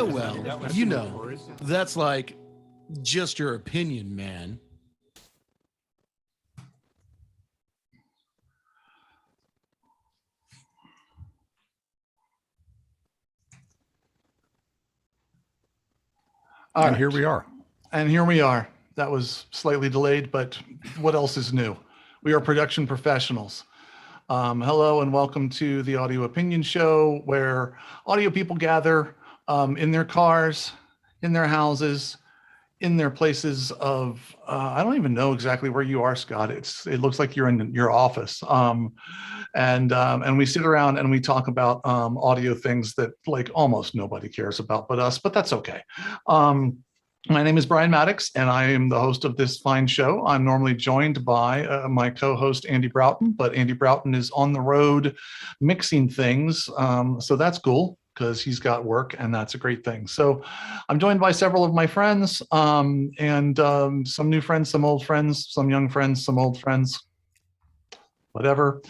well, that's like just your opinion, man. And here we are. And here we are. That was slightly delayed, but what else is new? We are production professionals. Hello and welcome to the Audio Opinion Show, where audio people gather in their cars, in their houses, in their places of, I don't even know exactly where you are, Scott. It looks like you're in your office. And we sit around and we talk about audio things that like almost nobody cares about but us, but that's okay. My name is Brian Maddox, and I am the host of this fine show. I'm normally joined by my co-host, Andy Broughton, but Andy Broughton is on the road mixing things. So that's cool because he's got work, and that's a great thing. So I'm joined by several of my friends and some new friends, some old friends, some young friends, some old friends, whatever.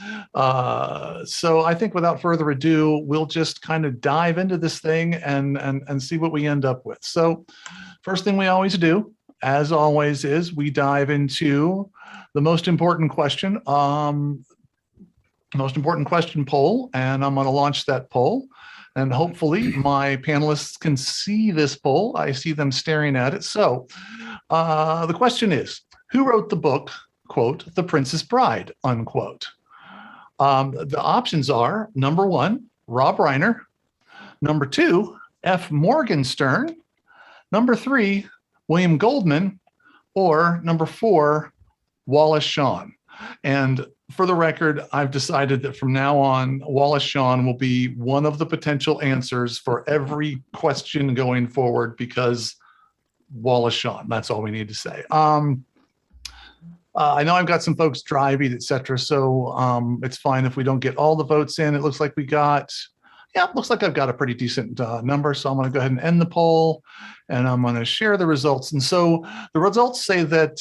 So I think without further ado, we'll just kind of dive into this thing and see what we end up with. So first thing we always do, as always, is we dive into the most important question poll, and I'm going to launch that poll. And hopefully my panelists can see this poll. I see them staring at it. So the question is, who wrote the book, quote, The Princess Bride, unquote? The options are, number 1, Rob Reiner, number 2, F. Morgenstern, number 3, William Goldman, or number 4, Wallace Shawn. And for the record, I've decided that from now on, Wallace Shawn will be one of the potential answers for every question going forward, because Wallace Shawn, that's all we need to say. I know I've got some folks driving, et cetera, so it's fine if we don't get all the votes in. It looks like it looks like I've got a pretty decent number, so I'm going to go ahead and end the poll, and I'm going to share the results. And so the results say that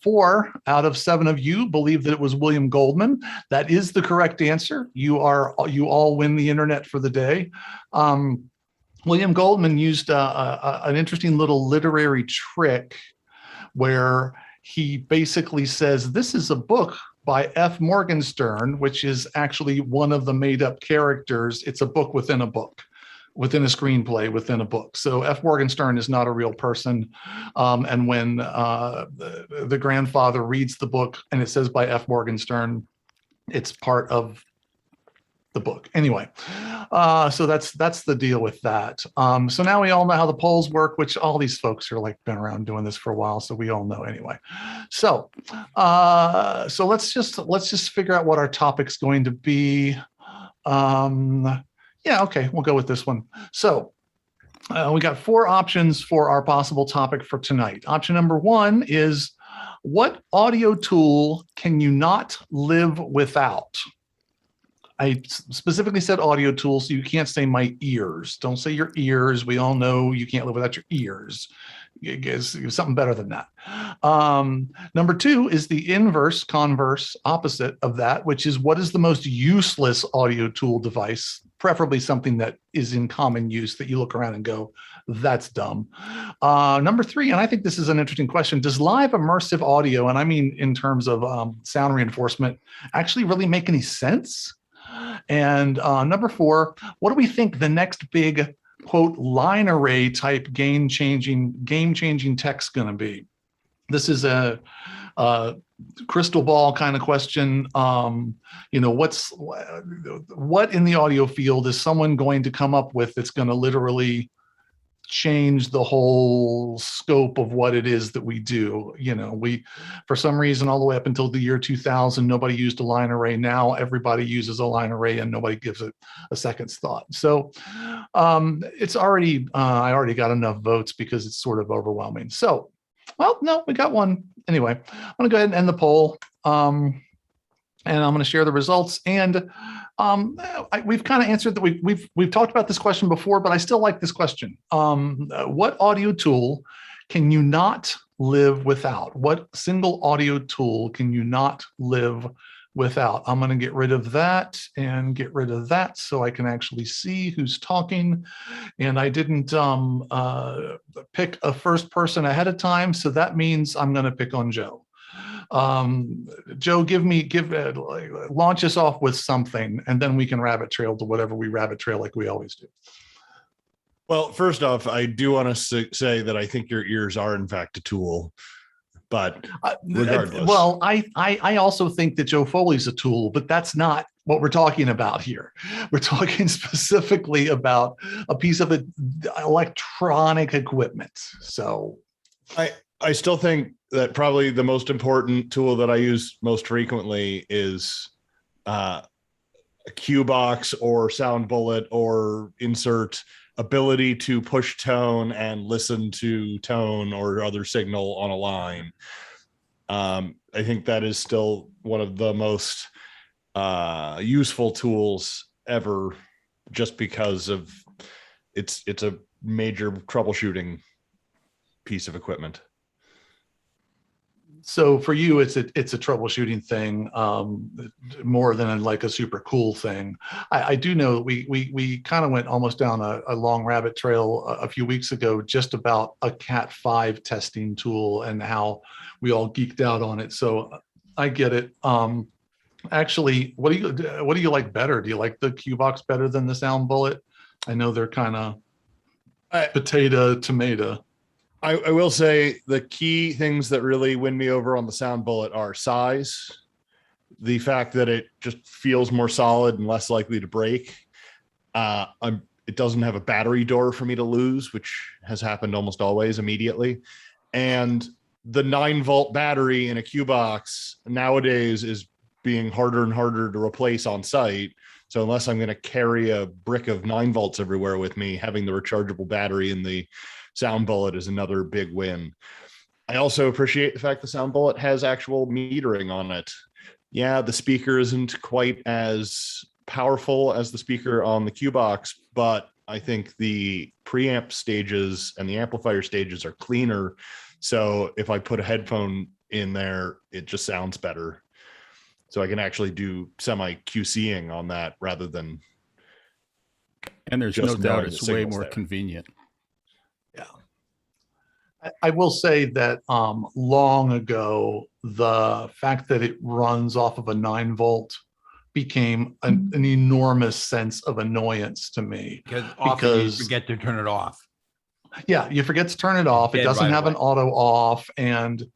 4 out of 7 of you believe that it was William Goldman. That is the correct answer. You all win the internet for the day. William Goldman used an interesting little literary trick where he basically says, this is a book by F. Morgenstern, which is actually one of the made-up characters. It's a book within a book, within a screenplay, within a book. So F. Morgenstern is not a real person. And when the grandfather reads the book and it says by F. Morgenstern, it's part of the book. Anyway, so that's the deal with that. So now we all know how the polls work, which all these folks are like been around doing this for a while, so we all know anyway. So let's just figure out what our topic's going to be. Yeah, okay, we'll go with this one. So we got 4 options for our possible topic for tonight. Option number 1 is, what audio tool can you not live without? I specifically said audio tool, so you can't say my ears. Don't say your ears. We all know you can't live without your ears. It's something better than that. Number 2 is the converse, opposite of that, which is, what is the most useless audio tool device, preferably something that is in common use that you look around and go, that's dumb. Number 3, and I think this is an interesting question, does live immersive audio, and I mean in terms of sound reinforcement, actually really make any sense? And number 4, what do we think the next big, quote, line array type game-changing tech's going to be? This is a crystal ball kind of question. What in the audio field is someone going to come up with that's going to literally change the whole scope of what it is that we do? We, for some reason, all the way up until the year 2000, nobody used a line array. Now everybody uses a line array and nobody gives it a second's thought. So it's already, I already got enough votes because it's sort of overwhelming. So, well, no, we got one. Anyway, I'm going to go ahead and end the poll. And I'm going to share the results. And we've kind of answered that. We've talked about this question before, but I still like this question. What audio tool can you not live without? What single audio tool can you not live without. I'm going to get rid of that and get rid of that so I can actually see who's talking. And I didn't pick a first person ahead of time, so that means I'm going to pick on Joe. Joe, launch us off with something, and then we can rabbit trail to whatever we rabbit trail like we always do. Well, first off, I do want to say that I think your ears are in fact a tool, but regardless. Well, I also think that Joe Foley's a tool, but that's not what we're talking about here. We're talking specifically about a piece of electronic equipment. So I still think that probably the most important tool that I use most frequently is a cue box or sound bullet or insert ability to push tone and listen to tone or other signal on a line. I think that is still one of the most useful tools ever, just because of it's a major troubleshooting piece of equipment. So for you, it's a troubleshooting thing more than like a super cool thing. I do know we kind of went almost down a long rabbit trail a few weeks ago just about a Cat 5 testing tool and how we all geeked out on it. So I get it. Actually, what do you like better? Do you like the cue box better than the sound bullet? I know they're kind of potato tomato. I will say the key things that really win me over on the sound bullet are size, the fact that it just feels more solid and less likely to break. It doesn't have a battery door for me to lose, which has happened almost always immediately. And the 9-volt battery in a cue box nowadays is being harder and harder to replace on site. So unless I'm going to carry a brick of 9 volts everywhere with me, having the rechargeable battery in the sound bullet is another big win. I also appreciate the fact the sound bullet has actual metering on it. Yeah, the speaker isn't quite as powerful as the speaker on the cue box, but I think the preamp stages and the amplifier stages are cleaner. So if I put a headphone in there, it just sounds better. So I can actually do semi QCing on that rather than. And there's no doubt it's way more convenient. I will say that long ago, the fact that it runs off of a 9-volt became an enormous sense of annoyance to me. Because you forget to turn it off. Yeah, you forget to turn it off. It doesn't have an auto off, and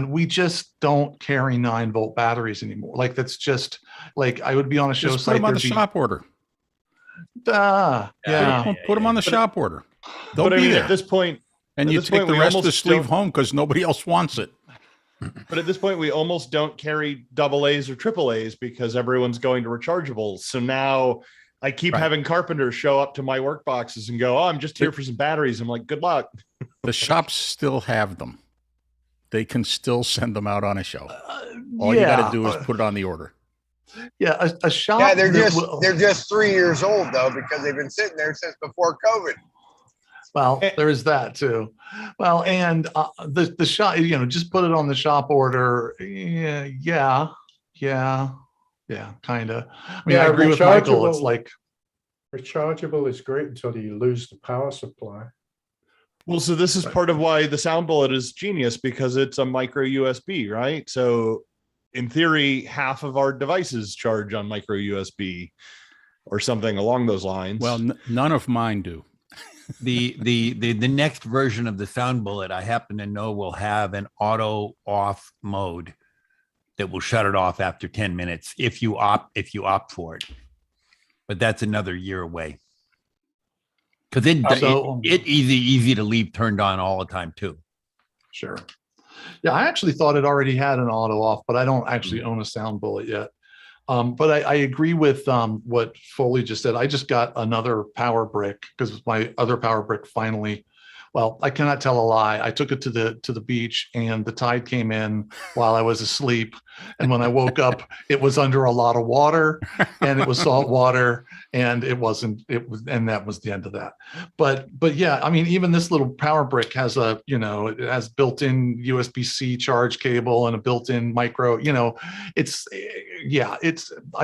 we just don't carry 9-volt batteries anymore. Like that's just like I would be on a show just site. Put them on the shop order. Yeah. Put them on the shop order. They'll be there at this point. And you take the rest of the sleeve home because nobody else wants it. But at this point, we almost don't carry AA's or AAA's because everyone's going to rechargeables. So now I keep having carpenters show up to my work boxes and go, "Oh, I'm just here for some batteries." I'm like, "Good luck." The shops still have them. They can still send them out on a show. All you got to do is put it on the order. Yeah, a shop. Yeah, they're just 3 years old though because they've been sitting there since before COVID. Well, there is that too. Well, and the shop, just put it on the shop order. Yeah, kind of. I mean, I agree with Michael. It's like rechargeable is great until you lose the power supply. Well, so this is part of why the sound bullet is genius, because it's a micro USB, right? So in theory, half of our devices charge on micro USB or something along those lines. Well, none of mine do. The next version of the sound bullet, I happen to know, will have an auto off mode that will shut it off after 10 minutes if you opt for it. But that's another year away. Because it's easy to leave turned on all the time too. Sure. Yeah, I actually thought it already had an auto off, but I don't actually own a sound bullet yet. But I agree with what Foley just said. I just got another power brick because my other power brick finally Well, I cannot tell a lie. I took it to the beach, and the tide came in while I was asleep. And when I woke up, it was under a lot of water, and it was salt water, and it wasn't. It was, and that was the end of that. But yeah, I mean, even this little power brick has it has built-in USB-C charge cable and a built-in micro. I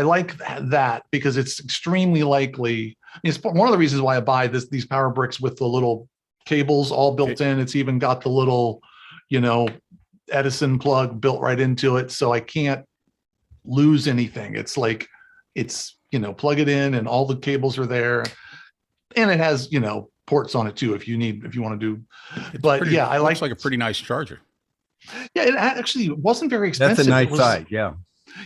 like that because it's extremely likely. It's one of the reasons why I buy these power bricks with the little cables all built in. It's even got the little, Edison plug built right into it. So I can't lose anything. It's like, plug it in and all the cables are there. And it has, ports on it too, if you want to do, but yeah, I looks like a pretty nice charger. Yeah. It actually wasn't very expensive. That's a nice size. Yeah.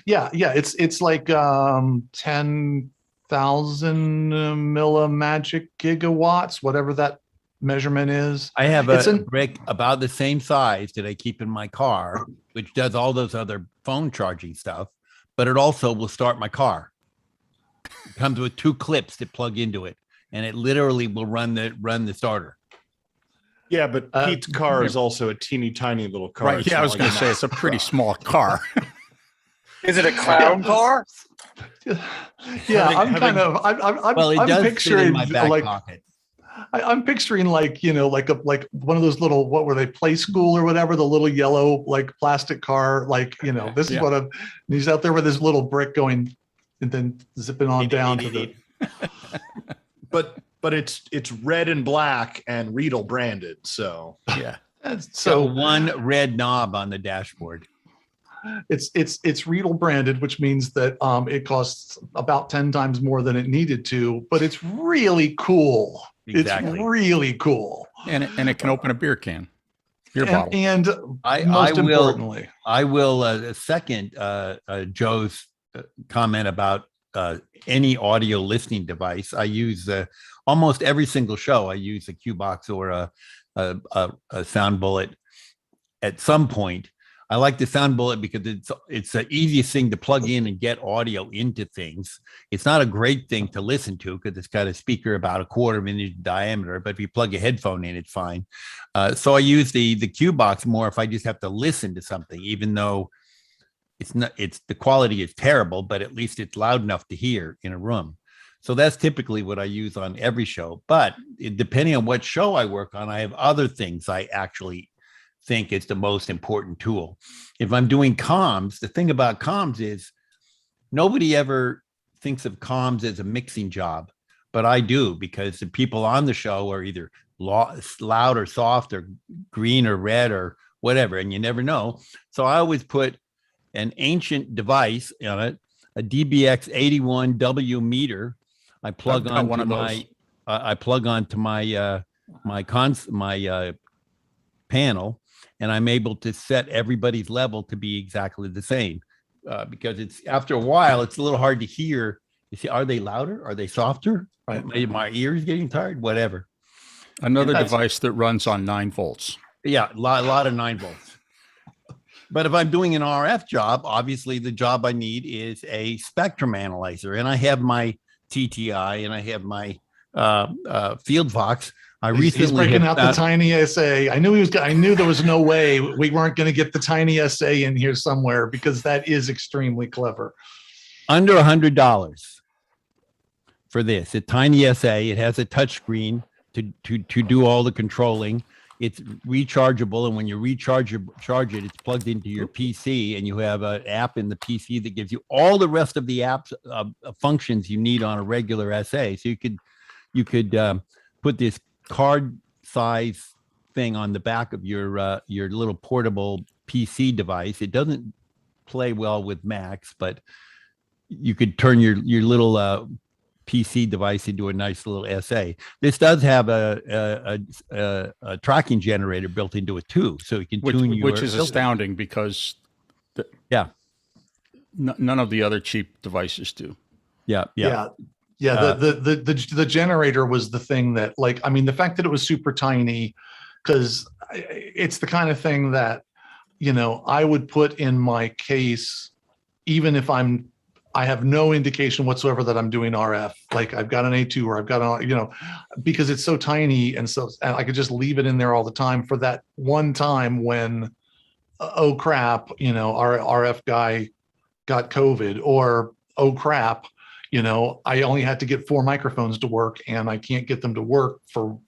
Yeah. It's like 10,000 millimagic gigawatts, whatever that measurement is. I have a brick about the same size that I keep in my car, which does all those other phone charging stuff, but it also will start my car. It comes with 2 clips that plug into it, and it literally will run the starter. Yeah, but Pete's car is also a teeny tiny little car. Right. Yeah, I was going to say it's a pretty small car. Is it a clown car? Yeah, I'm picturing in my back pocket. I'm picturing like one of those little, what were they, Play School or whatever, the little yellow like plastic car, this is what he's out there with his little brick going and then zipping on down to the. But it's red and black and Riedel branded, so yeah. So one red knob on the dashboard. It's Riedel branded, which means that it costs about 10 times more than it needed to, but it's really cool. Exactly. It's really cool. And it can open a beer bottle. And most importantly, I will second Joe's comment about any audio listening device. I use almost every single show. I use a Q-Box or a Sound Bullet at some point. I like the Sound Bullet because it's the easiest thing to plug in and get audio into things. It's not a great thing to listen to because it's got a speaker about a 1/4 inch diameter, but if you plug a headphone in, it's fine. So I use the Q-Box more if I just have to listen to something, even though the quality is terrible, but at least it's loud enough to hear in a room. So that's typically what I use on every show. But depending on what show I work on, I have other things I actually think it's the most important tool. If I'm doing comms, the thing about comms is nobody ever thinks of comms as a mixing job, but I do, because the people on the show are either loud or soft or green or red or whatever, and you never know. So I always put an ancient device on it, a DBX 81W meter. I plug onto my panel, and I'm able to set everybody's level to be exactly the same, because it's after a while, it's a little hard to hear. You see, are they louder? Are they softer? Right. My ears getting tired, whatever. Another device that runs on 9 volts. Yeah, a lot of 9 volts. But if I'm doing an RF job, obviously the job I need is a spectrum analyzer, and I have my TTI and I have my Field Fox. He's breaking out the tiny SA. I knew there was no way we weren't going to get the tiny SA in here somewhere, because that is extremely clever. Under $100 for this. A tiny SA. It has a touch screen to do all the controlling. It's rechargeable, and when you charge it, it's plugged into your PC, and you have an app in the PC that gives you all the rest of the apps functions you need on a regular SA. So you could put this card size thing on the back of your little portable PC device. It doesn't play well with Macs, but you could turn your little PC device into a nice little SA. This does have a tracking generator built into it too, so you can tune your which is astounding, because none of the other cheap devices do. Yeah. The generator was the thing that, the fact that it was super tiny, because it's the kind of thing that, I would put in my case, even if I'm I have no indication whatsoever that I'm doing RF. Like I've got an A2 or I've got because it's so tiny and I could just leave it in there all the time for that one time when, oh crap, our RF guy got COVID, or oh crap, I only had to get 4 microphones to work and I can't get them to work for,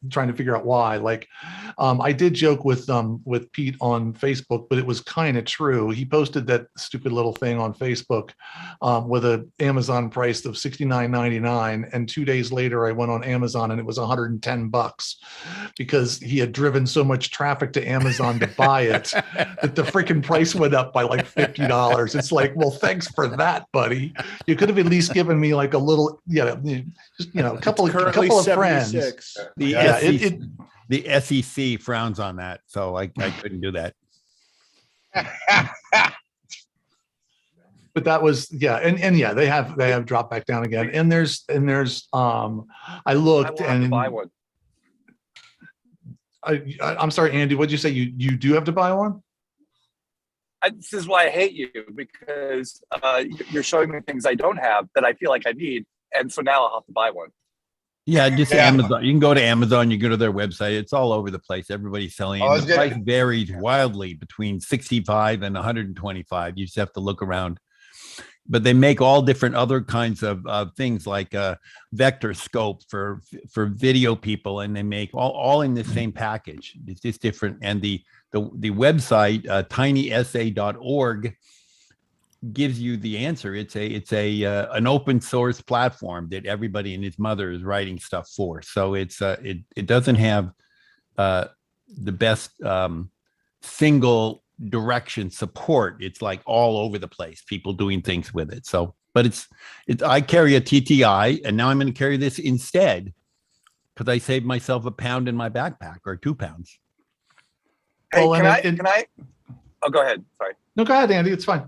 trying to figure out why. Like, I did joke with Pete on Facebook, but it was kind of true. He posted that stupid little thing on Facebook with an Amazon price of $69.99, and 2 days later I went on Amazon and it was $110 because he had driven so much traffic to Amazon to buy it that the freaking price went up by like $50. It's like, well, thanks for that, buddy. You could have at least given me like a little, a couple of friends. The SEC frowns on that, so I couldn't do that. But that was and they have dropped back down again. And there's I looked and buy one. I'm sorry, Andy. What'd you say? You do have to buy one? This is why I hate you, because you're showing me things I don't have that I feel like I need, and so now I'll have to buy one. Yeah, just Amazon. You can go to Amazon. You go to their website. It's all over the place. Everybody's selling it. The price varies wildly between 65 and 125. You just have to look around. But they make all different other kinds of things, like vector scope for video people, and they make all in the same package. It's just different. And the website tinysa.org gives you the answer. It's an open source platform that everybody and his mother is writing stuff for. So it doesn't have the best single direction support. It's like all over the place, people doing things with it. So, but I carry a TTI, and now I'm going to carry this instead because I saved myself a pound in my backpack, or 2 pounds. Hey, can I? Oh, go ahead. Sorry. No, go ahead, Andy. It's fine.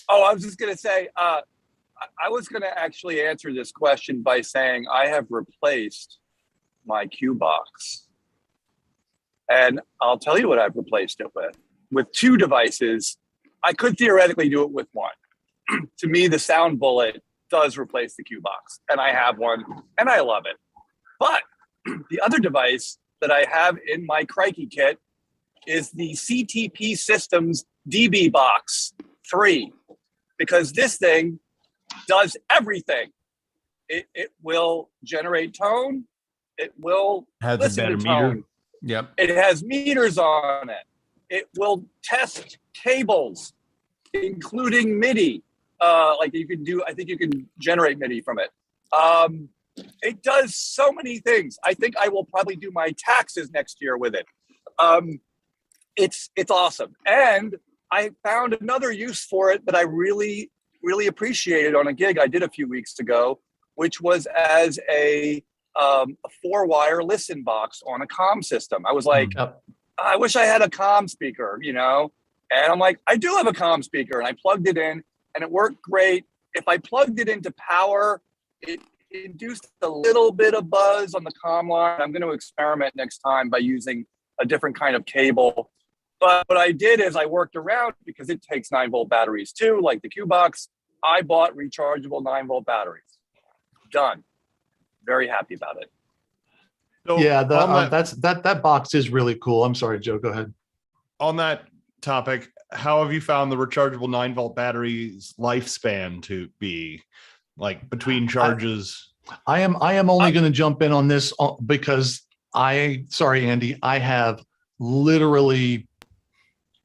Oh, I was just going to say, I was going to actually answer this question by saying I have replaced my Q box. And I'll tell you what I've replaced it with. With 2 devices, I could theoretically do it with 1. To me, the sound bullet does replace the Q box, and I have one, and I love it. But the other device that I have in my Crikey kit is the CTP Systems DB Box 3, because this thing does everything. It will generate tone. It will listen to tone. Meter. Yep. It has meters on it. It will test cables, including MIDI. Like you can do, I think you can generate MIDI from it. It does so many things. I think I will probably do my taxes next year with it. It's awesome. And I found another use for it that I really, really appreciated on a gig I did a few weeks ago, which was as a 4-wire listen box on a comm system. I was like, I wish I had a comm speaker, and I'm like, I do have a comm speaker, and I plugged it in and it worked great. If I plugged it into power, it induced a little bit of buzz on the comm line. I'm going to experiment next time by using a different kind of cable. But what I did is I worked around, because it takes 9-volt batteries too, like the Q box. I bought rechargeable 9-volt batteries. Done. Very happy about it. So yeah, that box is really cool. I'm sorry, Joe, go ahead. On that topic, how have you found the rechargeable 9-volt battery's lifespan to be, like, between charges? I am only going to jump in on this because sorry, Andy, I have literally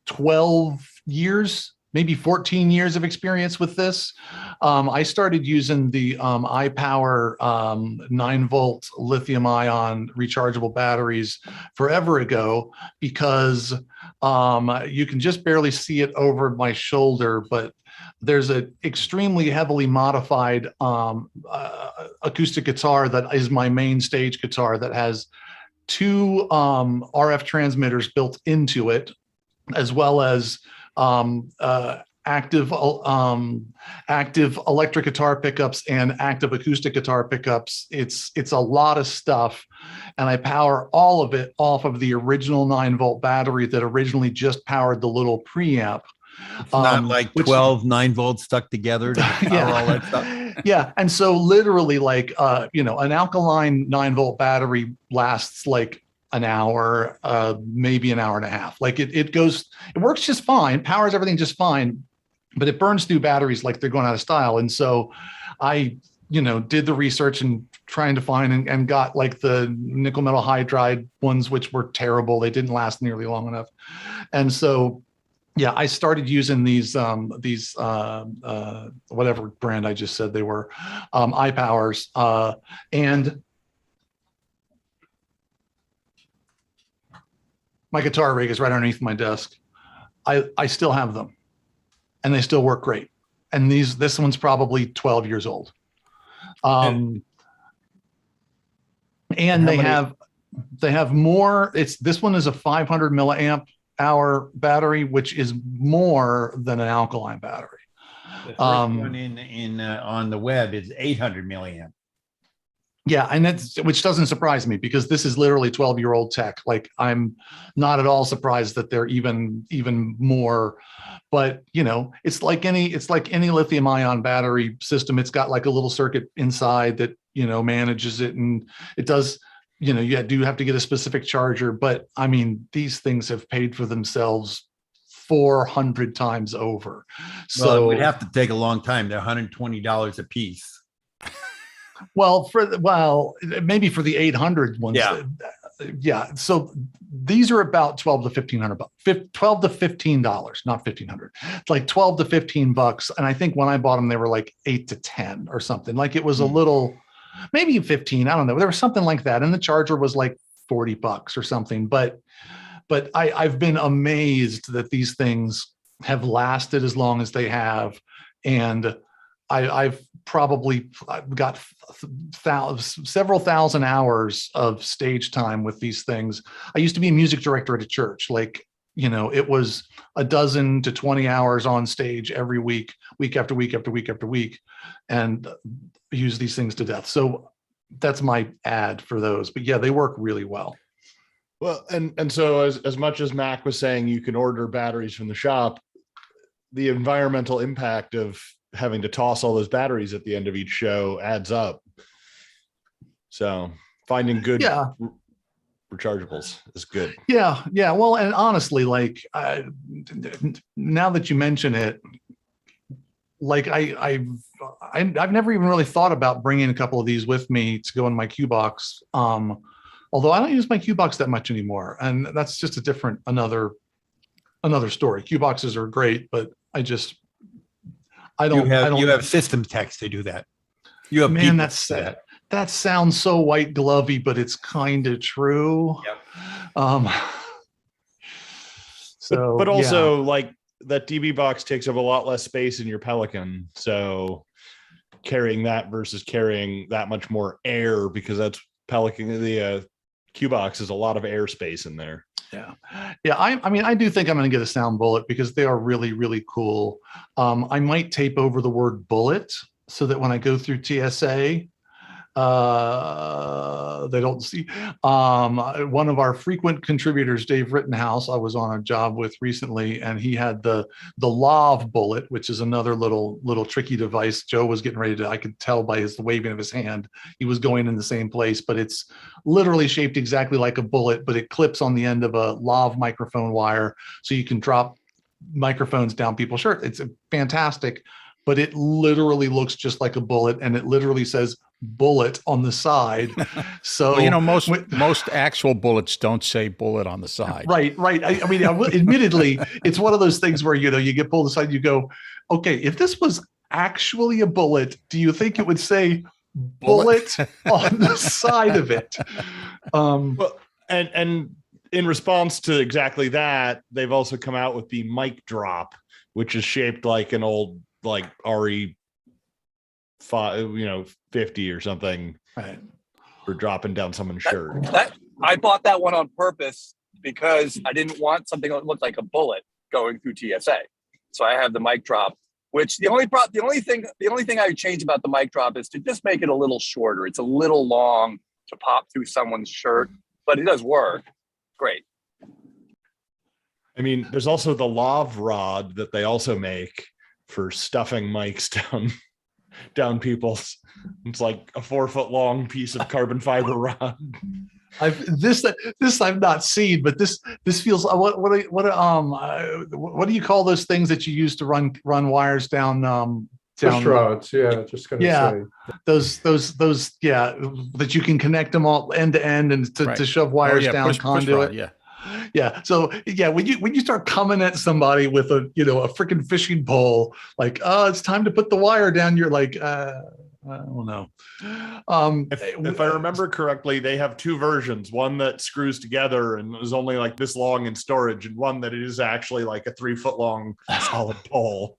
12 years, maybe 14 years of experience with this. I started using the iPower 9-volt lithium-ion rechargeable batteries forever ago, because you can just barely see it over my shoulder, but there's an extremely heavily modified acoustic guitar that is my main stage guitar that has 2 RF transmitters built into it, as well as active electric guitar pickups and active acoustic guitar pickups. It's a lot of stuff, and I power all of it off of the original 9-volt battery that originally just powered the little preamp. It's not like which- 12 9-volts stuck together to power all that stuff. Yeah. And so literally like, an alkaline 9-volt battery lasts like an hour, maybe an hour and a half. Like it works just fine, powers everything just fine, but it burns through batteries like they're going out of style. And so I, did the research and trying to find and got like the nickel metal hydride ones, which were terrible. They didn't last nearly long enough. And so, yeah, I started using these whatever brand I just said they were, iPowers, and my guitar rig is right underneath my desk. I still have them and they still work great. And this one's probably 12 years old. And they have more. This one is a 500 milliamp hour battery, which is more than an alkaline battery. The first one on the web is 800 milliamp. Yeah, and which doesn't surprise me because this is literally 12-year-old tech. Like I'm not at all surprised that they're even more. But it's like any lithium ion battery system. It's got like a little circuit inside that manages it, and it does. You do have to get a specific charger. But I mean, these things have paid for themselves 400 times over. So it would have to take a long time. They're $120 a piece. Well, maybe for the 800 ones. Yeah. So these are about $12 to $1,500, $12 to $15, not $1,500. It's like $12 to $15. And I think when I bought them, they were like 8 to 10 or something. Like it was a little, maybe 15. I don't know. There was something like that. And the charger was like $40 or something. But I've been amazed that these things have lasted as long as they have. And I've probably got several thousand hours of stage time with these things. I used to be a music director at a church. Like, it was a dozen to 20 hours on stage every week, week after week after week after week, and use these things to death. So that's my ad for those. But yeah, they work really well. Well, and so as much as Mac was saying, you can order batteries from the shop, the environmental impact of having to toss all those batteries at the end of each show adds up. So finding good rechargeables is good. Yeah. Well, and honestly, like now that you mention it, like I've never even really thought about bringing a couple of these with me to go in my cue box. Although I don't use my cue box that much anymore, and that's just another story. Cue boxes are great, but I don't. You have system techs to do that. You have man, that's sad. That sounds so white glovey, but it's kind of true. Yep. So, but also like that DB box takes up a lot less space in your Pelican. So carrying that versus carrying that much more air, because that's Pelican. The Q box is a lot of airspace in there. Yeah. I mean, I do think I'm going to get a sound bullet because they are really, really cool. I might tape over the word bullet so that when I go through TSA, they don't see. One of our frequent contributors, Dave Rittenhouse, I was on a job with recently, and he had the lav bullet, which is another little tricky device. Joe was getting ready to, I could tell by the waving of his hand, he was going in the same place, but it's literally shaped exactly like a bullet, but it clips on the end of a lav microphone wire, so you can drop microphones down people's shirt. It's fantastic, but it literally looks just like a bullet, and it literally says bullet on the side. So well, most actual bullets don't say bullet on the side. Right. I mean, admittedly, it's one of those things where you get pulled aside, you go, okay, if this was actually a bullet, do you think it would say bullet on the side of it? Well, and in response to exactly that, they've also come out with the mic drop, which is shaped like an old like RE 50 or something, right, for dropping down someone's shirt. I bought that one on purpose because I didn't want something that looked like a bullet going through TSA. So I have the mic drop, which the only thing I would change about the mic drop is to just make it a little shorter. It's a little long to pop through someone's shirt, but it does work great. I mean, there's also the lav rod that they also make for stuffing mics down people's. It's like a 4-foot long piece of carbon fiber rod. This I've not seen, but this feels what do you call those things that you use to run wires down Push rods, yeah, just gonna say. Those that you can connect them all end to end and to shove wires down conduit. So when you start coming at somebody with a freaking fishing pole, like, oh, it's time to put the wire down, you're like, I don't know. If I remember correctly, they have two versions, one that screws together and is only like this long in storage, and one that is actually like a 3-foot long solid pole.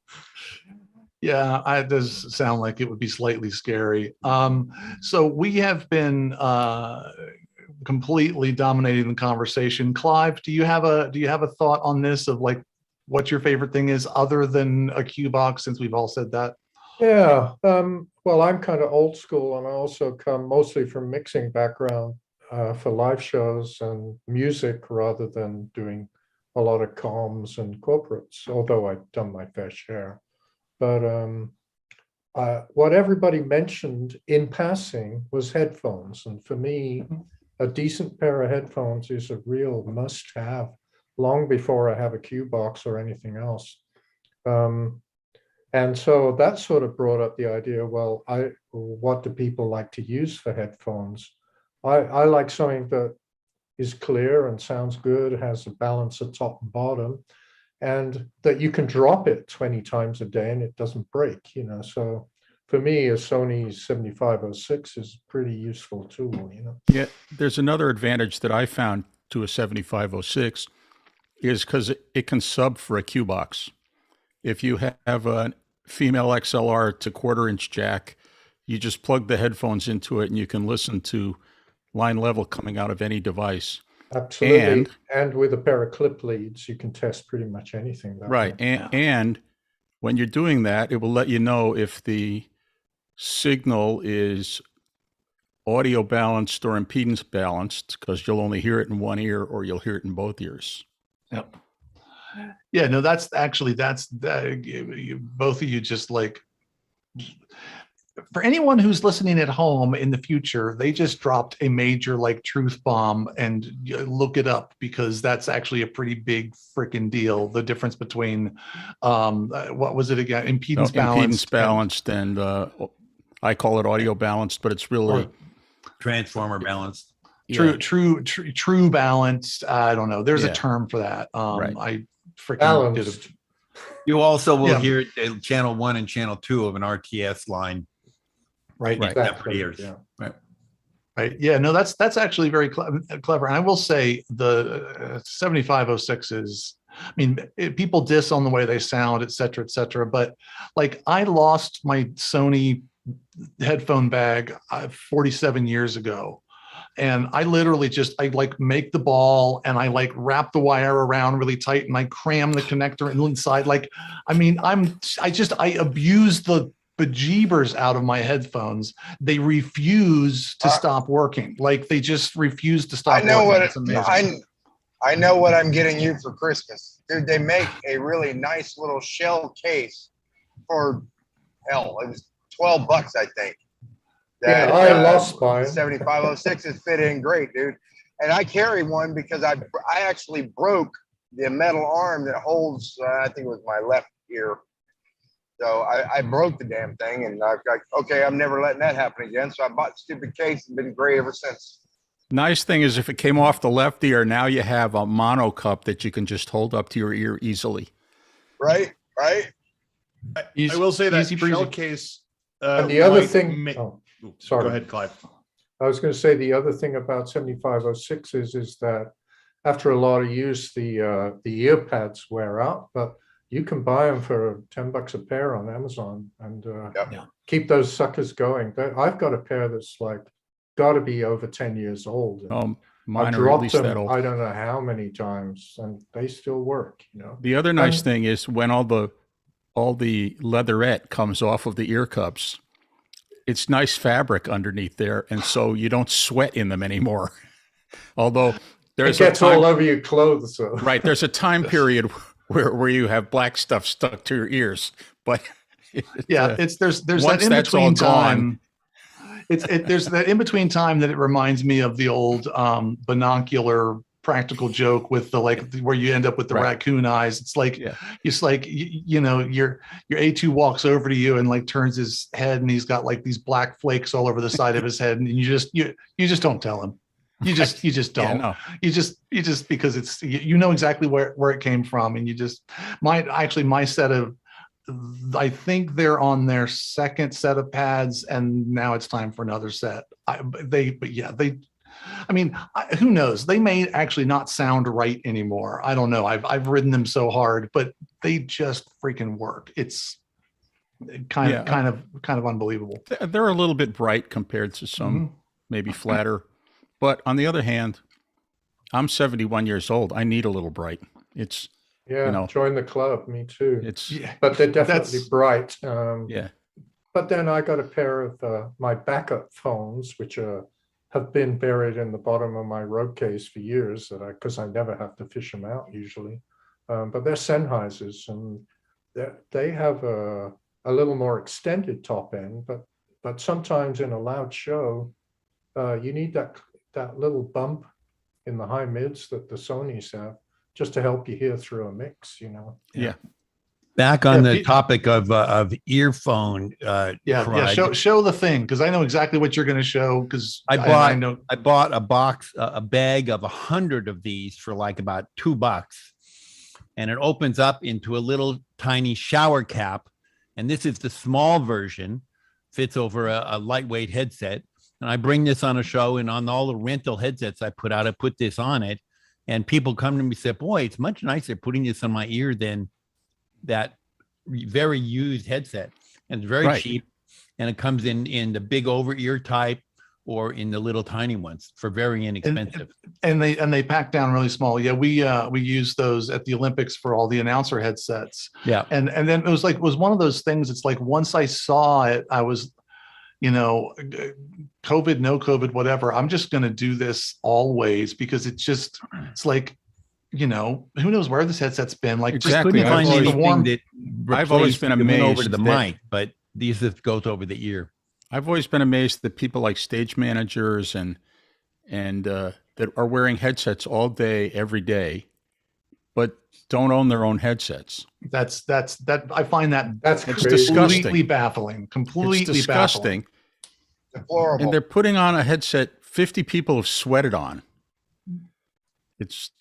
Yeah, it does sound like it would be slightly scary. So we have been completely dominating the conversation. Clive, do you have a thought on this of like what your favorite thing is other than a cue box, since we've all said that? Yeah, well, I'm kind of old school, and I also come mostly from mixing background for live shows and music rather than doing a lot of comms and corporates, although I've done my fair share. But what everybody mentioned in passing was headphones. And for me, a decent pair of headphones is a real must-have long before I have a cue box or anything else. And so that sort of brought up the idea, well, what do people like to use for headphones? I like something that is clear and sounds good, has a balance of top and bottom, and that you can drop it 20 times a day and it doesn't break, So for me, a Sony 7506 is a pretty useful tool, Yeah, there's another advantage that I found to a 7506 is because it can sub for a cue box. If you have a female XLR to 1/4-inch jack, you just plug the headphones into it and you can listen to line level coming out of any device. Absolutely. And with a pair of clip leads, you can test pretty much anything. Right. And when you're doing that, it will let you know if the signal is audio balanced or impedance balanced, because you'll only hear it in one ear or you'll hear it in both ears. Yep. Yeah, no, that's both of you just like, for anyone who's listening at home in the future, they just dropped a major like truth bomb, and look it up, because that's actually a pretty big freaking deal. The difference between what was it again? Impedance balanced and I call it audio balanced, but it's really transformer balanced. True balanced. I don't know. There's a term for that. I freaking did it. You also will hear channel 1 and channel 2 of an RTS line. Right. Ears. Right. Yeah. No, that's actually very clever. And I will say the 7506 is, I mean, people diss on the way they sound, et cetera, but like I lost my Sony headphone bag 47 years ago. And I literally I like make the ball and I like wrap the wire around really tight and I cram the connector inside. Like, I mean, I abuse the bejeebers out of my headphones. They refuse to stop working. Like they just refuse to stop. I know what I'm getting you for Christmas, dude. They make a really nice little shell case for it was $12, I think. I lost mine. 7506 is fit in great, dude. And I carry one because I actually broke the metal arm that holds, I think it was my left ear. So I broke the damn thing, and I've got, okay, I'm never letting that happen again. So I bought the stupid case and been great ever since. Nice thing is if it came off the left ear, now you have a mono cup that you can just hold up to your ear easily. Right. I will say that shell case. And the other thing, sorry. Go ahead, Clive. I was going to say the other thing about 7506 is that after a lot of use, the ear pads wear out, but you can buy them for $10 a pair on Amazon and keep those suckers going. I've got a pair that's like got to be over 10 years old. Mine I are at dropped least them, that old. I don't know how many times, and they still work. The other nice thing is when all the leatherette comes off of the ear cups, it's nice fabric underneath there, and so you don't sweat in them anymore. Although there's It gets all time, over your clothes. So. right. There's a time period where you have black stuff stuck to your ears, but there's that once in that's all between gone, time. There's that in between time that it reminds me of the old binocular practical joke with the where you end up with the Right. raccoon eyes. It's like your A2 walks over to you and like turns his head and he's got like these black flakes all over the side of his head, and you just don't tell him. You just don't. no. You just because it's you know exactly where it came from, and you just my set of, I think they're on their second set of pads, and now it's time for another set. Who knows? They may actually not sound right anymore. I don't know. I've ridden them so hard, but they just freaking work. It's kind of unbelievable. They're a little bit bright compared to some maybe flatter, but on the other hand, I'm 71 years old. I need a little bright. It's join the club. Me too. It's but they're definitely bright. Yeah. But then I got a pair of my backup phones, which have been buried in the bottom of my road case for years, because I never have to fish them out usually. But they're Sennheisers, and they have a little more extended top end. But sometimes in a loud show, you need that little bump in the high mids that the Sonys have, just to help you hear through a mix, Yeah. Back on the topic of earphone. Show the thing, because I know exactly what you're going to show. Because I bought a bag of 100 of these for like about $2, and it opens up into a little tiny shower cap. And this is the small version, fits over a lightweight headset. And I bring this on a show, and on all the rental headsets I put out, I put this on it. And people come to me and say, boy, it's much nicer putting this on my ear than that very used headset. And it's very cheap. And it comes in the big over ear type or in the little tiny ones for very inexpensive. And they pack down really small. Yeah, we use those at the Olympics for all the announcer headsets. Yeah. And then it was one of those things. It's like once I saw it, I was, COVID, no COVID, whatever. I'm just going to do this always, because it's like, who knows where this headset's been. Like, exactly. I've always been amazed over to the mic, but these just goes over the ear. I've always been amazed that people like stage managers and that are wearing headsets all day, every day, but don't own their own headsets. I find that's completely disgusting. Baffling. Completely it's disgusting. Deplorable. And they're putting on a headset 50 people have sweated on. It's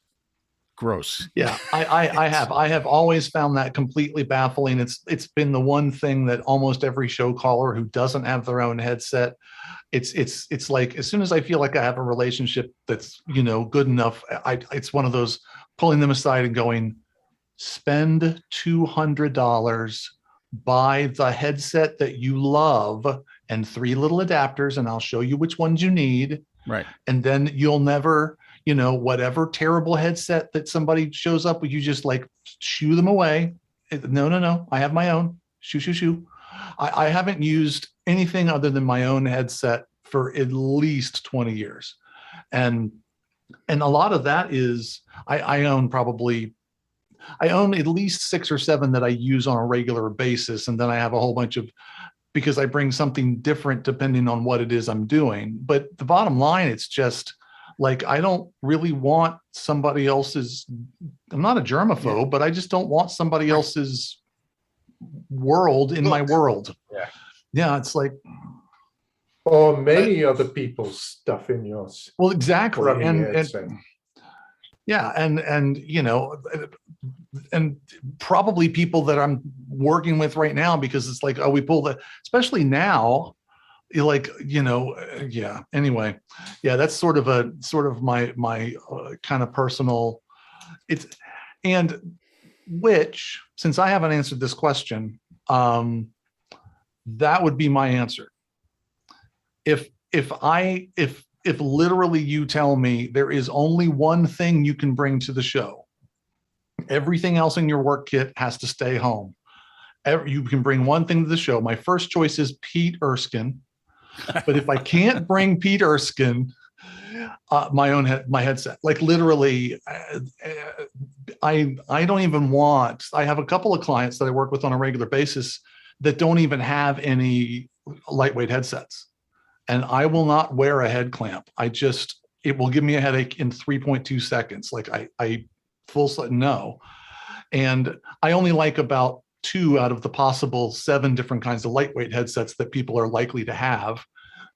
gross. Yeah, I have always found that completely baffling. It's been the one thing that almost every show caller who doesn't have their own headset, it's like, as soon as I feel like I have a relationship that's good enough, it's one of those pulling them aside and going, spend $200, buy the headset that you love and 3 little adapters, and I'll show you which ones you need. Right. And then you'll never, whatever terrible headset that somebody shows up with, you just like shoo them away. No. I have my own. Shoo. I haven't used anything other than my own headset for at least 20 years. And a lot of that is, I own at least 6 or 7 that I use on a regular basis. And then I have a whole bunch of, because I bring something different depending on what it is I'm doing. But the bottom line, it's just like, I don't really want somebody else's, I'm not a germaphobe, but I just don't want somebody else's world in my world. Yeah. It's like, or many other people's stuff in yours. Well, exactly. And probably people that I'm working with right now, because it's like, we pull especially now, anyway, that's sort of my kind of personal, which, since I haven't answered this question, that would be my answer. If literally you tell me there is only one thing you can bring to the show, everything else in your work kit has to stay home. You can bring one thing to the show. My first choice is Pete Erskine. But if I can't bring Pete Erskine, my headset. Like literally, I don't even want. I have a couple of clients that I work with on a regular basis that don't even have any lightweight headsets, and I will not wear a head clamp. It will give me a headache in 3.2 seconds. Like I no, and I only like about 2 out of the possible 7 different kinds of lightweight headsets that people are likely to have.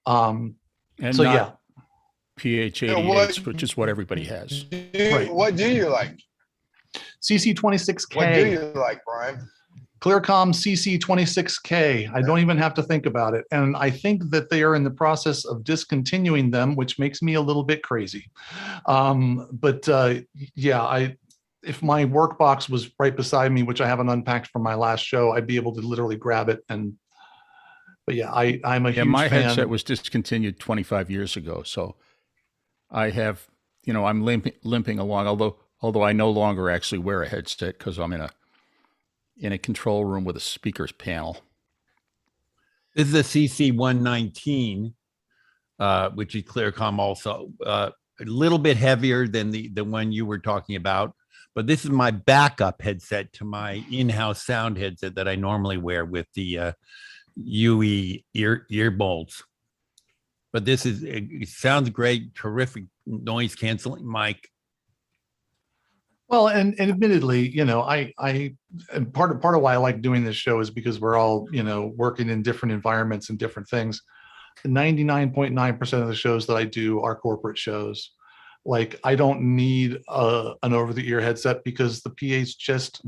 And so not yeah. PH88s, which is what everybody has. Right. What do you like? CC26K. What do you like, Brian? Clearcom CC26K. I don't even have to think about it. And I think that they are in the process of discontinuing them, which makes me a little bit crazy. If my work box was right beside me, which I haven't unpacked from my last show, I'd be able to literally grab it. But yeah, I'm a huge my fan. headset was discontinued 25 years ago. So I have, I'm limping along, although I no longer actually wear a headset because I'm in a control room with a speakers panel. This is a CC119, which is Clearcom also. A little bit heavier than the one you were talking about, but this is my backup headset to my in-house sound headset that I normally wear with the UE ear bolts. But it sounds great, terrific noise canceling mic. Well, and admittedly, and part of why I like doing this show is because we're all, working in different environments and different things. 99.9% of the shows that I do are corporate shows. Like I don't need an over-the-ear headset because the PA is just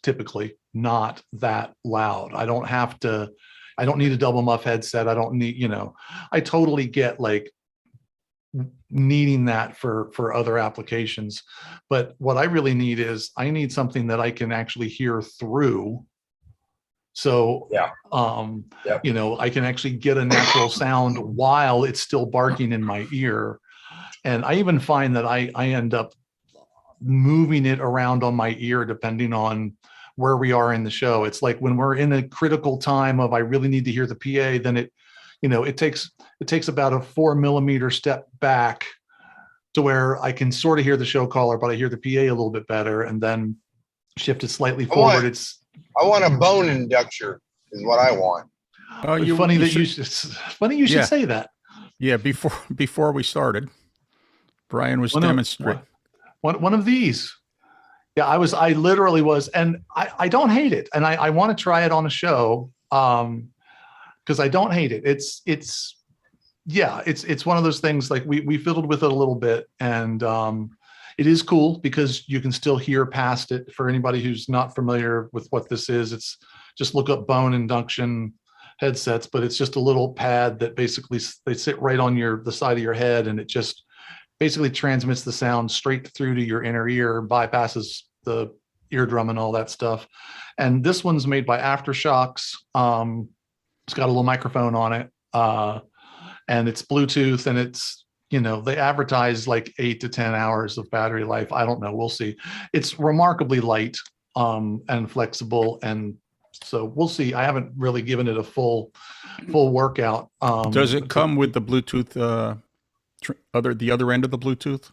typically not that loud. I don't need a double muff headset. I don't need, I totally get like needing that for other applications. But what I really need is I need something that I can actually hear through. So, I can actually get a natural sound while it's still barking in my ear. And I even find that I end up moving it around on my ear, depending on where we are in the show. It's like when we're in a critical time of, I really need to hear the PA, then it takes about a 4 millimeter step back to where I can sort of hear the show caller, but I hear the PA a little bit better, and then shift it slightly forward. I want a bone inductor is what I want. It's funny you should say that. Yeah. Before we started, Brian was demonstrating one of these. Yeah, I literally was, and I don't hate it. And I want to try it on a show. Because I don't hate it. It's one of those things, like we fiddled with it a little bit, and it is cool because you can still hear past it. For anybody who's not familiar with what this is, it's just look up bone induction headsets, but it's just a little pad that basically they sit right on the side of your head, and it just basically transmits the sound straight through to your inner ear, bypasses the eardrum and all that stuff. And this one's made by Aftershocks. It's got a little microphone on it, and it's Bluetooth, and it's, they advertise like 8 to 10 hours of battery life. I don't know. We'll see. It's remarkably light and flexible, and so we'll see. I haven't really given it a full workout. Does it come with the Bluetooth, the other end of the Bluetooth?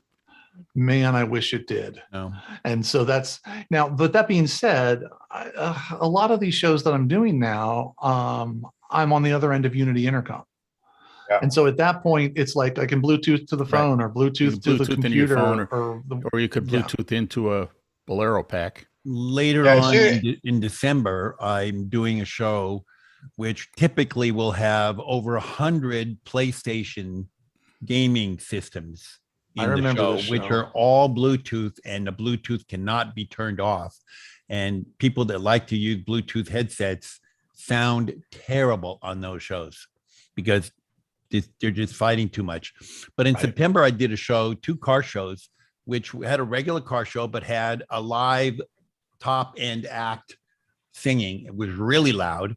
Man, I wish it did. No. And so but that being said, a lot of these shows that I'm doing now, I'm on the other end of Unity intercom. Yeah. And so at that point, it's like I can Bluetooth to the phone, or Bluetooth to the computer, or you could Bluetooth into a Bolero pack. Later on in December, I'm doing a show which typically will have over 100 PlayStation gaming systems in the show, which are all Bluetooth, and the Bluetooth cannot be turned off. And people that like to use Bluetooth headsets sound terrible on those shows because they're just fighting too much. But in September, I did a show, 2 car shows, which had a regular car show, but had a live top end act singing. It was really loud.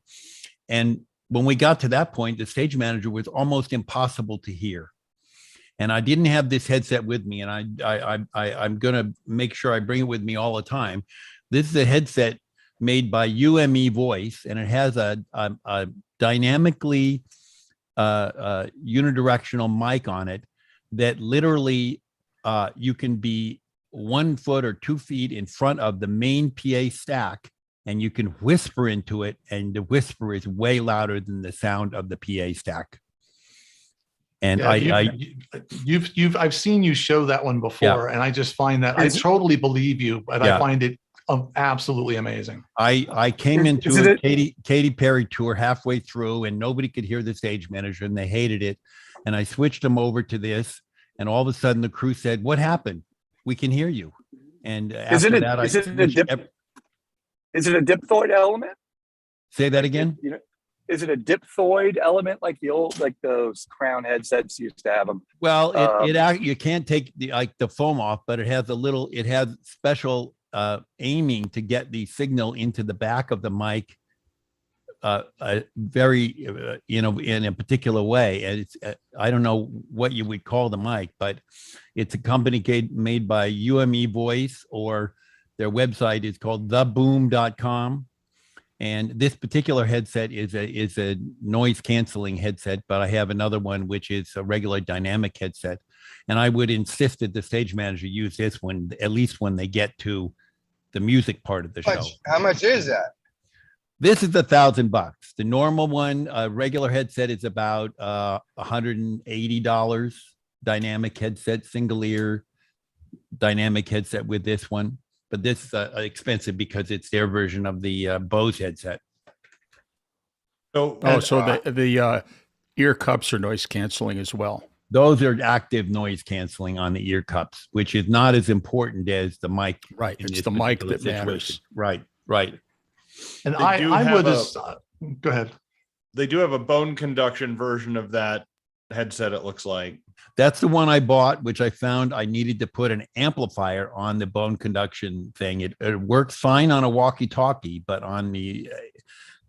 And when we got to that point, the stage manager was almost impossible to hear. And I didn't have this headset with me, and I'm going to make sure I bring it with me all the time. This is a headset made by UME Voice, and it has a dynamically unidirectional mic on it that literally you can be 1 foot or 2 feet in front of the main PA stack, and you can whisper into it, and the whisper is way louder than the sound of the PA stack. And I've seen you show that one before, and I just find that I totally believe you, but I find it absolutely amazing. I came into a Katy Perry tour halfway through, and nobody could hear the stage manager, and they hated it. And I switched them over to this, and all of a sudden the crew said, "What happened? We can hear you." And is it a dipthoid element? Say that again. You know, is it a dipthoid element like those Crown headsets used to have them? Well, you can't take the foam off, but it has special aiming to get the signal into the back of the mic very in a particular way. And it's I don't know what you would call the mic, but it's a company made by UME Voice, or their website is called theboom.com. And this particular headset is a noise canceling headset, but I have another one which is a regular dynamic headset. And I would insist that the stage manager use this one, at least when they get to the music part of the show. How much is that? This is $1,000. The normal one, regular headset, is about $180. Dynamic headset, single ear dynamic headset with this one. But this is expensive because it's their version of the Bose headset. So the ear cups are noise canceling as well. Those are active noise canceling on the ear cups, which is not as important as the mic. Right. It's the mic that matters. Right. And I would go ahead. They do have a bone conduction version of that headset, it looks like. That's the one I bought, which I found I needed to put an amplifier on the bone conduction thing. It works fine on a walkie-talkie, but on the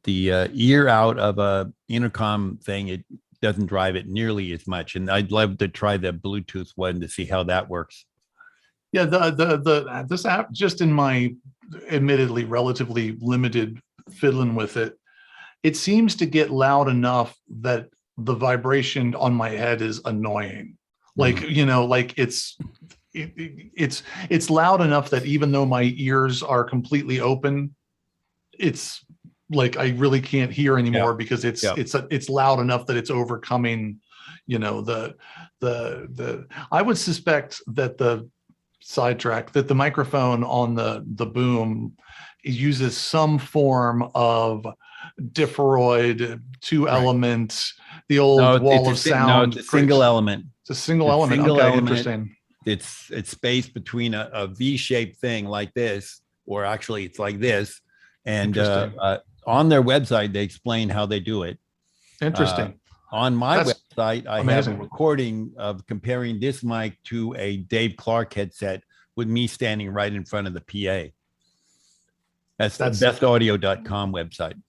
ear out of a intercom thing, it doesn't drive it nearly as much. And I'd love to try the Bluetooth one to see how that works. Yeah, this app, just in my admittedly relatively limited fiddling with it, it seems to get loud enough that the vibration on my head is annoying. Like, like it's loud enough that even though my ears are completely open, it's like I really can't hear anymore because it's loud enough that it's overcoming, the I would suspect that the microphone on the boom uses some form of differoid 2-element, the old wall of sound. No, it's a single element. It's a single element. Okay, interesting. It's spaced between a V-shaped thing like this, or actually it's like this. And on their website, they explain how they do it. Interesting. On my website, I have a recording of comparing this mic to a Dave Clark headset with me standing right in front of the PA. That's the the.audio.com website.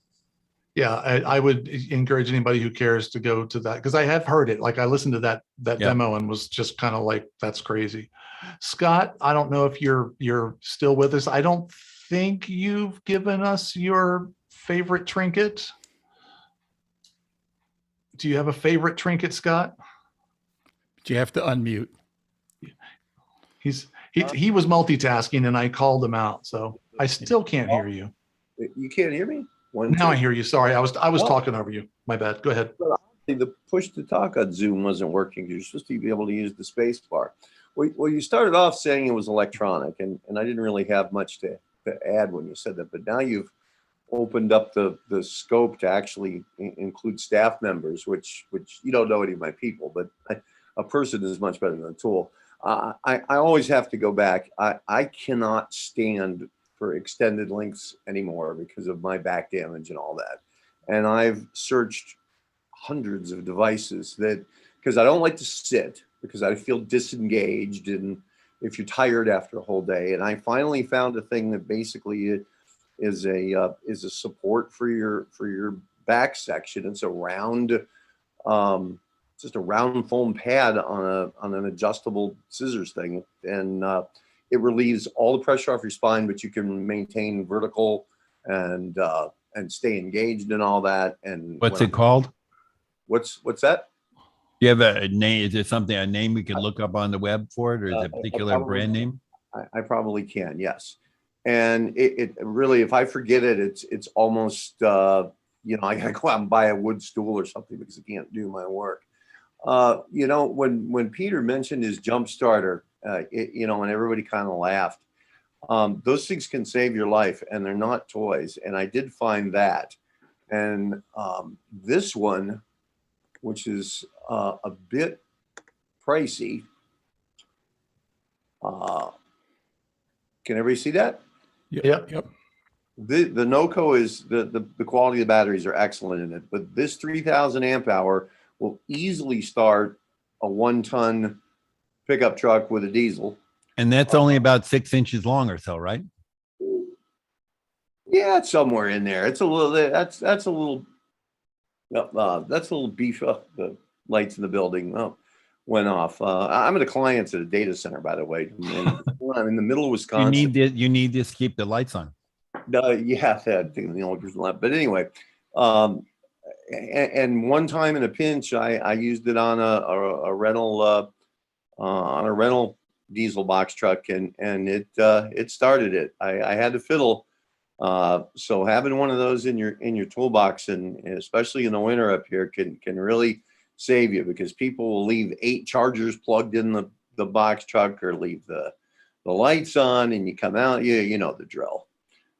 Yeah, I would encourage anybody who cares to go to that, because I have heard it. Like I listened to that demo and was just kind of like, that's crazy. Scott, I don't know if you're still with us. I don't think you've given us your favorite trinket. Do you have a favorite trinket, Scott? Do you have to unmute? He was multitasking and I called him out, so I still can't hear you. You can't hear me? Now I hear you. Sorry, I was talking over you. My bad. Go ahead. The push to talk on Zoom wasn't working. You're supposed to be able to use the space bar. Well, you started off saying it was electronic, and I didn't really have much to add when you said that. But now you've opened up the scope to actually include staff members, which you don't know any of my people, but a person is much better than a tool. I always have to go back. I cannot stand for extended links anymore because of my back damage and all that. And I've searched hundreds of devices because I don't like to sit, because I feel disengaged, and if you're tired after a whole day. And I finally found a thing that basically is a support for your back section. It's a round, just a round foam pad on an adjustable scissors thing, and it relieves all the pressure off your spine, but you can maintain vertical and stay engaged and all that. And what's it called? What's that? you have a name? Is there a name we can look up on the web for it, or is it a particular brand name? I probably can, yes. And it really, if I forget it, it's almost, I gotta go out and buy a wood stool or something because I can't do my work. When Peter mentioned his jump starter, and everybody kind of laughed. Those things can save your life, and they're not toys. And I did find that. And this one, which is a bit pricey. Can everybody see that? Yep. The NOCO is the quality of the batteries are excellent in it, but this 3,000 amp hour will easily start a 1-ton pickup truck with a diesel. And that's only about 6 inches long or so, right? Yeah, it's somewhere in there. It's a little. That's a little beef. The lights in the building went off. I'm at a client's at a data center, by the way. And I'm in the middle of Wisconsin. You need this to keep the lights on. Yeah, but anyway, and one time in a pinch, I used it on a rental diesel box truck, and it started it. I had to fiddle. So having one of those in your toolbox, and especially in the winter up here, can really save you, because people will leave 8 chargers plugged in the box truck, or leave the lights on, and you come out, you know the drill.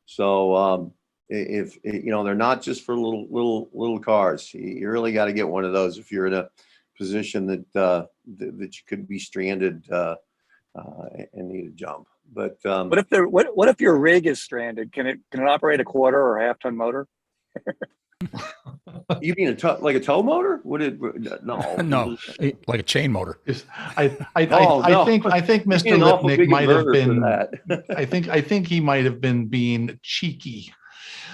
So if they're not just for little cars, you really got to get one of those if you're in a position that you could be stranded and need a jump. But what if your rig is stranded? Can it operate a quarter or half-ton motor? You mean like a tow motor? Would it? No, like a chain motor. I think Mr. Lipnick might have been. I think he might have been being cheeky,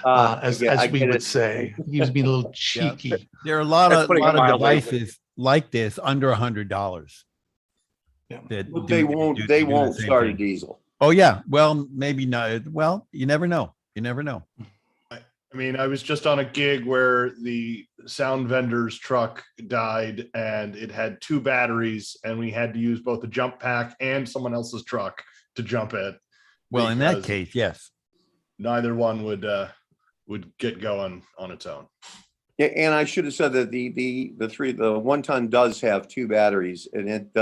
as we would say. He was being a little cheeky. Yeah. There are a lot of devices like this under $100. Yeah. But they won't start a diesel. Oh yeah, well maybe not. Well, you never know. I mean, I was just on a gig where the sound vendor's truck died, and it had 2 batteries, and we had to use both the jump pack and someone else's truck to jump it. Well, in that case, yes. Neither one would get going on its own. Yeah, and I should have said that the 1-ton does have 2 batteries, and it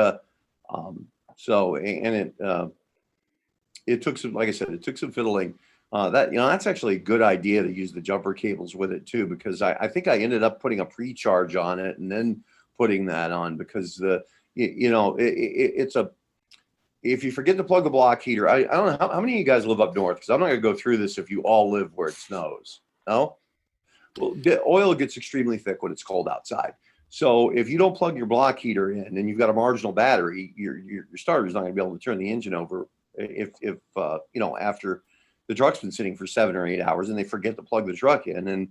took some, like I said, it took some fiddling. That's actually a good idea to use the jumper cables with it too, because I think I ended up putting a pre-charge on it and then putting that on, because it's if you forget to plug the block heater, I don't know how many of you guys live up north, because I'm not going to go through this if you all live where it snows. No, well, the oil gets extremely thick when it's cold outside. So if you don't plug your block heater in and you've got a marginal battery, your starter's not going to be able to turn the engine over if after the truck's been sitting for 7 or 8 hours and they forget to plug the truck in. And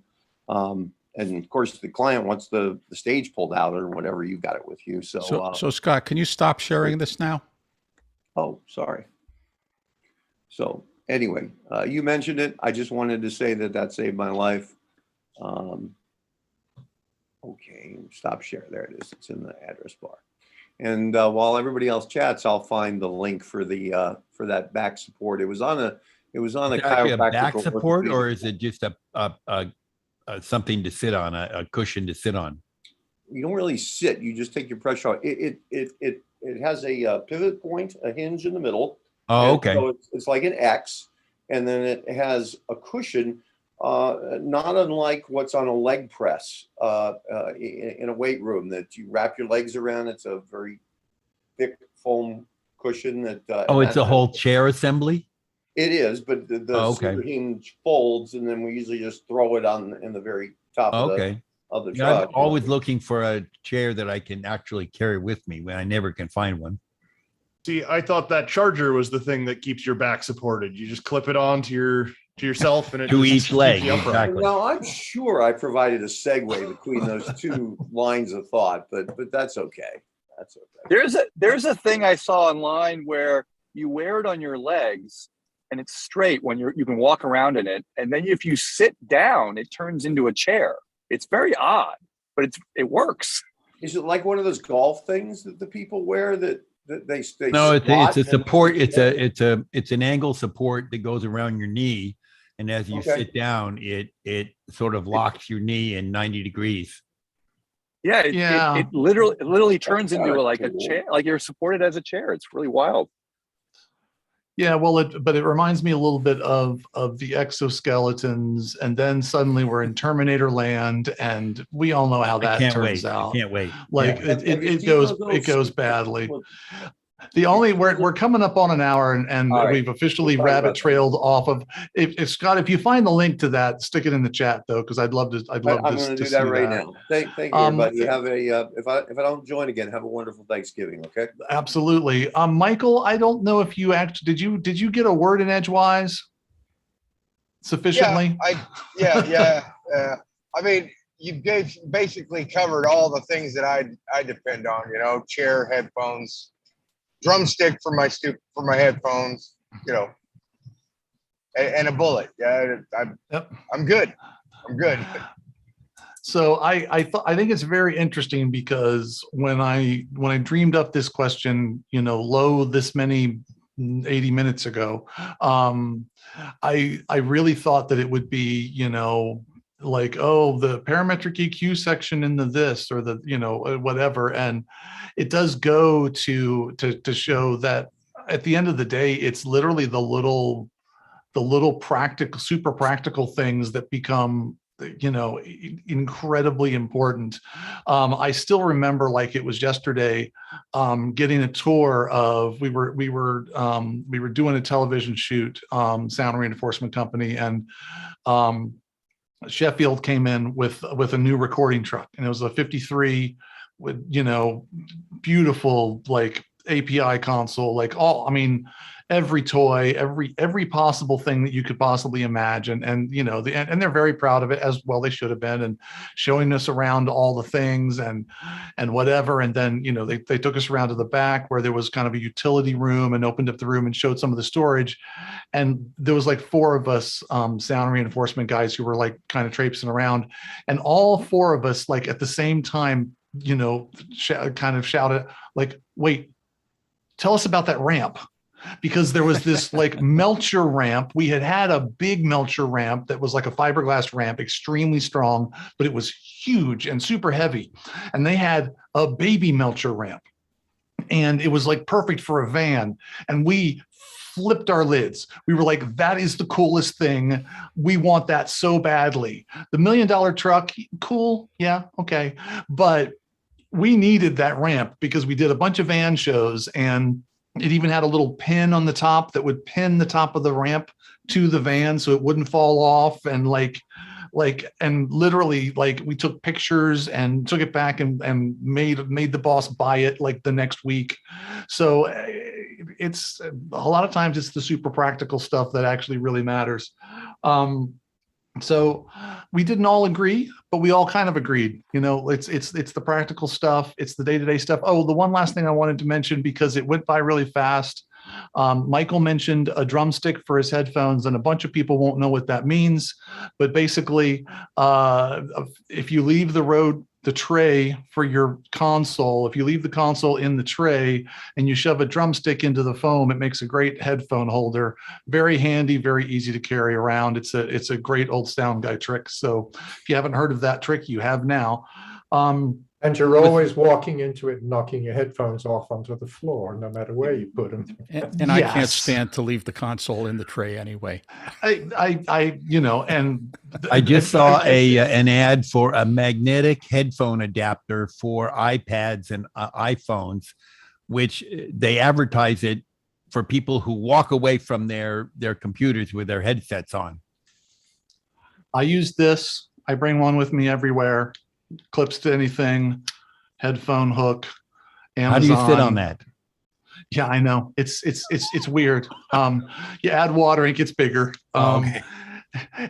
of course the client wants the stage pulled out or whatever, you've got it with you. So Scott, can you stop sharing this now? Oh, sorry. So anyway, you mentioned it. I just wanted to say that saved my life. Okay, stop share. There it is. It's in the address bar. And while everybody else chats, I'll find the link for for that back support. It was on a chiropractic back support, or is it just a something to sit on, a cushion to sit on? You don't really sit. You just take your pressure off. It has a pivot point, a hinge in the middle. Oh, okay. So it's like an X, and then it has a cushion, not unlike what's on a leg press in a weight room that you wrap your legs around. It's a very thick foam cushion that. It's a whole chair assembly. It is, but the hinge folds, and then we usually just throw it in the very top of the truck. I'm always looking for a chair that I can actually carry with me when I never can find one. See, I thought that charger was the thing that keeps your back supported. You just clip it on to yourself, and it to each leg. Exactly. Well, I'm sure I provided a segue between those 2 lines of thought, but that's okay. That's okay. There's a thing I saw online where you wear it on your legs, and it's straight when you can walk around in it, and then if you sit down, it turns into a chair. It's very odd, but it works. Is it like one of those golf things that the people wear that they No, it's squat a and- support. It's an angle support that goes around your knee, and as you Okay. sit down, it sort of locks your knee in 90 degrees. Yeah, Yeah. it literally turns into kinda like a cool. chair, like you're supported as a chair. It's really wild. Yeah, well, but it reminds me a little bit of the exoskeletons, and then suddenly we're in Terminator land, and we all know how I that can't turns wait. out. I can't wait. Like Yeah. Have you it seen goes those little it goes stick- badly. Look, The only we're coming up on an hour, and All right. we've officially We'll talk rabbit about that. trailed off of. If Scott, if you find the link to that, stick it in the chat though, because I'd love to. I'm going to do that right now. Thank you, everybody. Have a if I don't join again, have a wonderful Thanksgiving. Okay. Absolutely, Michael. I don't know if you actually did you get a word in edgewise sufficiently? Yeah. I mean, you basically covered all the things that I depend on. You know, chair, headphones, drumstick for my headphones. You know, and a bullet. Yeah, I'm good. I'm good. So I think it's very interesting because when I dreamed up this question, this many 80 minutes ago, I really thought that it would be, like, oh, the parametric EQ section in the this or the, whatever. And it does go to show that at the end of the day, it's literally the little practical, super practical things that become, incredibly important. I still remember like it was yesterday, getting a tour of, we were doing a television shoot, sound reinforcement company, and Sheffield came in with a new recording truck, and it was a 53 with, beautiful like API console, like every toy, every possible thing that you could possibly imagine. And, and they're very proud of it, as well they should have been, and showing us around all the things and whatever. And then, they took us around to the back where there was kind of a utility room, and opened up the room and showed some of the storage. And there was like 4 of us, sound reinforcement guys, who were like kind of traipsing around, and all 4 of us, like at the same time, kind of shouted like, wait, tell us about that ramp. Because there was this like Melcher ramp. We had a big Melcher ramp that was like a fiberglass ramp, extremely strong, but it was huge and super heavy. And they had a baby Melcher ramp, and it was like perfect for a van. And we flipped our lids. We were like, that is the coolest thing. We want that so badly. The $1 million truck, cool. Yeah. Okay. But we needed that ramp because we did a bunch of van shows, and it even had a little pin on the top that would pin the top of the ramp to the van so it wouldn't fall off. And and literally, like, we took pictures and took it back and made the boss buy it like the next week. So it's a lot of times it's the super practical stuff that actually really matters. So we didn't all agree, but we all kind of agreed. It's the practical stuff. It's the day-to-day stuff. Oh, the one last thing I wanted to mention, because it went by really fast. Michael mentioned a drumstick for his headphones, and a bunch of people won't know what that means. But basically, if you leave the tray for your console, if you leave the console in the tray and you shove a drumstick into the foam, it makes a great headphone holder. Very handy, very easy to carry around. It's a great old sound guy trick. So if you haven't heard of that trick, you have now. And you're always walking into it and knocking your headphones off onto the floor, no matter where you put them. And I can't stand to leave the console in the tray anyway. I just saw an ad for a magnetic headphone adapter for iPads and iPhones, which they advertise it for people who walk away from their computers with their headsets on. I use this. I bring one with me everywhere. Clips to anything, headphone hook. Amazon. How do you sit on that? Yeah, I know. It's weird. You add water, it gets bigger. Okay.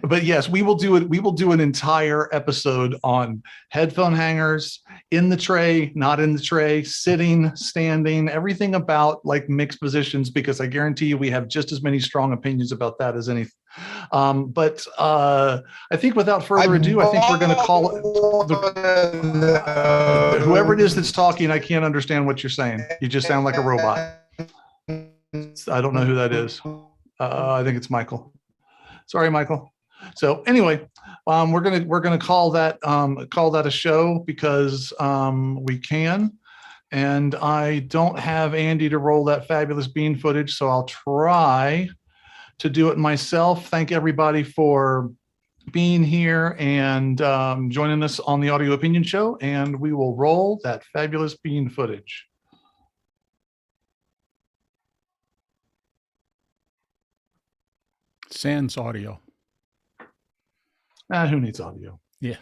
But yes, we will do it. We will do an entire episode on headphone hangers, in the tray, not in the tray, sitting, standing, everything about like mixed positions, because I guarantee you we have just as many strong opinions about that as anything. But I think without further ado, I think we're going to call it. Whoever it is that's talking, I can't understand what you're saying. You just sound like a robot. I don't know who that is. I think it's Michael. Sorry, Michael. So anyway, we're gonna call that a show because we can, and I don't have Andy to roll that fabulous bean footage, so I'll try to do it myself. Thank everybody for being here and joining us on the Audio Opinion Show, and we will roll that fabulous bean footage. Sans audio. Who needs audio? Yeah.